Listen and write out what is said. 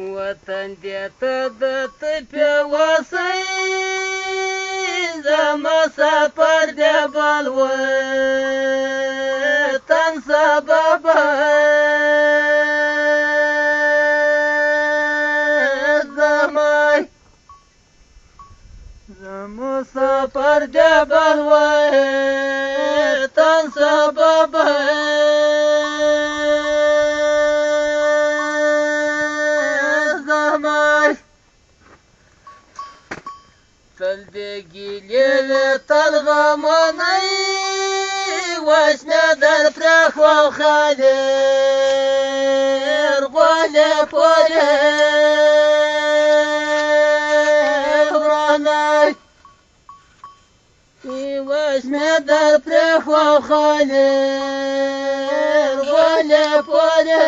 وطن دې ته د پیوسۍ زما سفر دې بل وطن سبب زما سفر دې بل وطن سبب تل دې ګیلې تل غمنۍ وس مې در پرېښو خالر غولې پورې ورانۍ وس مې در پرېښو خالر غولې پورې